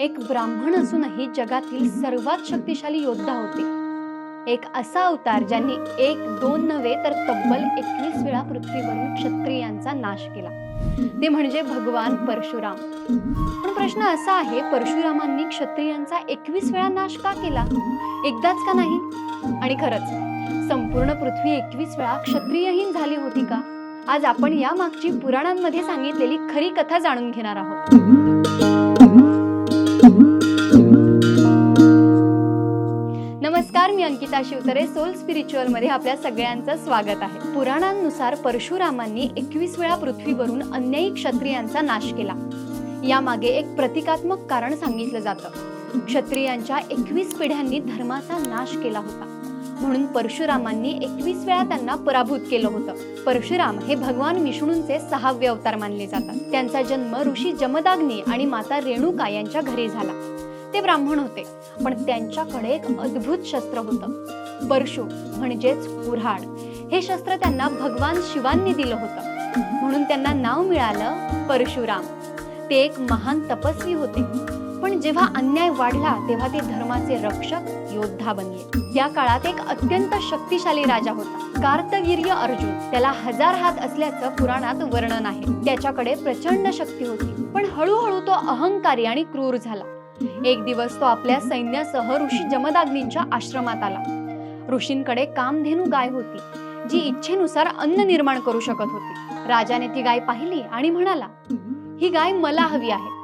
एक ब्राह्मण असूनही जगातील सर्वात शक्तिशाली योद्धा होते. एक असा अवतार ज्यांनी एक दोन नव्हे तर तब्बल 21 वेळा पृथ्वीवरून क्षत्रियांचा नाश केला. ते म्हणजे भगवान परशुराम. पण प्रश्न असा आहे, परशुरामांनी क्षत्रियांचा 21 वेळा नाश का केला? एकदाच का नाही? आणि खरंच संपूर्ण पृथ्वी 21 वेळा क्षत्रियहीन झाली होती का? आज आपण या मागची पुराणांमध्ये सांगितलेली खरी कथा जाणून घेणार आहोत. नमस्कार, मी अंकिता शिवतरे. सोल स्पिरिच्युअल मध्ये आपल्या सगळ्यांचं स्वागत आहे. पुराणांनुसार परशुरामांनी 21 वेळा पृथ्वीवरून अन्यायी क्षत्रियांचा नाश केला. यामागे एक प्रतिकात्मक कारण सांगितलं जातं. क्षत्रियांच्या 21 पिढ्यांनी धर्माचा नाश केला होता, म्हणून परशुरामांनी 21 वेळा त्यांना पराभूत केलं होतं. परशुराम हे भगवान विष्णूंचे 6वे अवतार मानले जातात. त्यांचा जन्म ऋषी जमदाग्नी आणि माता रेणुका यांच्या घरी झाला. ते ब्राह्मण होते, पण त्यांच्याकडे एक अद्भुत शस्त्र होतं. परशु म्हणजेच कुऱ्हाड. हे शस्त्र त्यांना भगवान शिवांनी दिलं होतं, म्हणून त्यांना नाव मिळालं परशुराम. ते एक महान तपस्वी होते, पण जेव्हा अन्याय वाढला तेव्हा ते धर्माचे रक्षक योद्धा बनले. त्या काळात एक अत्यंत शक्तिशाली राजा होता, कार्तवीर्य अर्जुन. त्याला 1000 हात असल्याचं पुराणात वर्णन आहे. त्याच्याकडे प्रचंड शक्ती होती, पण हळूहळू तो अहंकारी आणि क्रूर झाला. एक दिवस तो आपल्या सैन्यासह ऋषी जमदाग्नींच्या आश्रमात आला. ऋषींकडे कामधेनू गाय होती, जी इच्छेनुसार अन्न निर्माण करू शकत होती. राजाने ती गाय पाहिली आणि म्हणाला, ही गाय मला हवी आहे.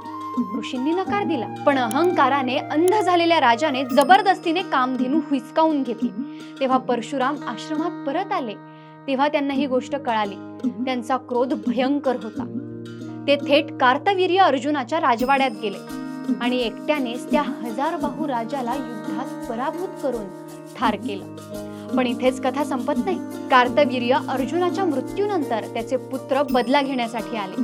ऋषींनी नकार दिला, पण अहंकाराने अंध झालेल्या राजाने जबरदस्तीने कामधेनू हिसकावून घेतली. तेव्हा परशुराम आश्रमात परत आले. तेव्हा त्यांना ही गोष्ट कळाली. त्यांचा क्रोध भयंकर होता. ते थेट कार्तवीर्य अर्जुनाच्या राजवाड्यात गेले आणि एकट्यानेच त्या 1000 बाहू राजाला युद्धात पराभूत करून ठार केलं. पण इथेच कथा संपत नाही. कार्तवीर्य अर्जुनाच्या मृत्यूनंतर त्याचे पुत्र बदला घेण्यासाठी आले.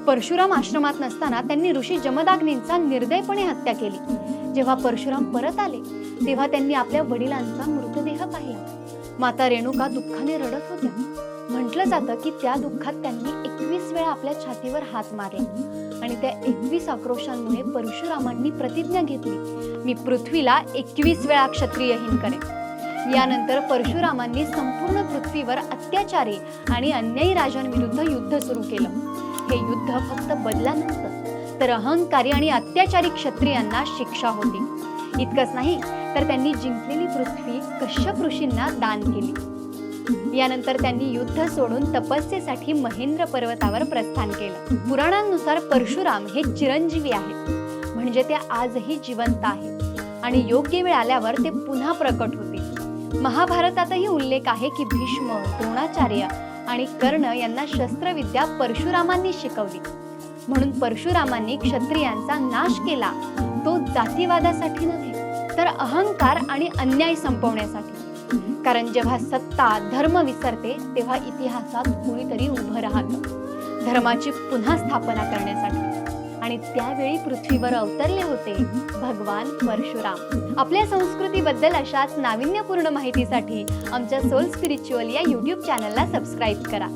परशुराम आश्रमात नसताना त्यांनी ऋषी जमदाग्नींचा निर्दयपणे हत्या केली. जेव्हा परशुराम परत आले तेव्हा त्यांनी आपल्या वडिलांचा मृतदेह पाहिला. माता रेणुका दुःखाने रडत होत्या. म्हटलं जातं की त्या दुःखात त्यांनी 21 वेळा आपल्या छातीवर हात मारला आणि त्या 21 आक्रोशांमुळे परशुरामांनी प्रतिज्ञा घेतली, मी पृथ्वीला 21 वेळा क्षत्रियहीन करेन. यानंतर परशुरामांनी संपूर्ण पृथ्वीवर अत्याचारी आणि अन्यायी राजांविरुद्ध युद्ध सुरू केलं. हे युद्ध फक्त बदला नव्हतं, तर अहंकारी आणि अत्याचारी क्षत्रियांना शिक्षा होती. इतकंच नाही, तर त्यांनी जिंकलेली पृथ्वी कश्यप ऋषींना दान केली. यानंतर त्यांनी युद्ध सोडून तपस्येसाठी महेंद्र पर्वतावर प्रस्थान केलं. पुराणांनुसार परशुराम हे चिरंजीवी आहेत, म्हणजे ते आजही जिवंत आहेत आणि योग्य वेळ आल्यावर ते पुन्हा प्रकट होतील. महाभारतातही उल्लेख आहे की भीष्म, द्रोणाचार्य आणि कर्ण यांना शस्त्रविद्या परशुरामांनी शिकवली. म्हणून परशुरामांनी क्षत्रियांचा नाश केला, तो जातीवादासाठी नव्हे, तर अहंकार आणि अन्याय संपवण्यासाठी. कारण जेव्हा सत्ता धर्म विसरते तेव्हा इतिहासात कोणीतरी उभं राहतं धर्माची पुन्हा स्थापना करण्यासाठी. आणि त्यावेळी पृथ्वीवर अवतरले होते भगवान परशुराम. आपल्या संस्कृतीबद्दल अशाच नाविन्यपूर्ण माहितीसाठी आमच्या सोल स्पिरिच्युअल या YouTube चॅनलला सबस्क्राईब करा.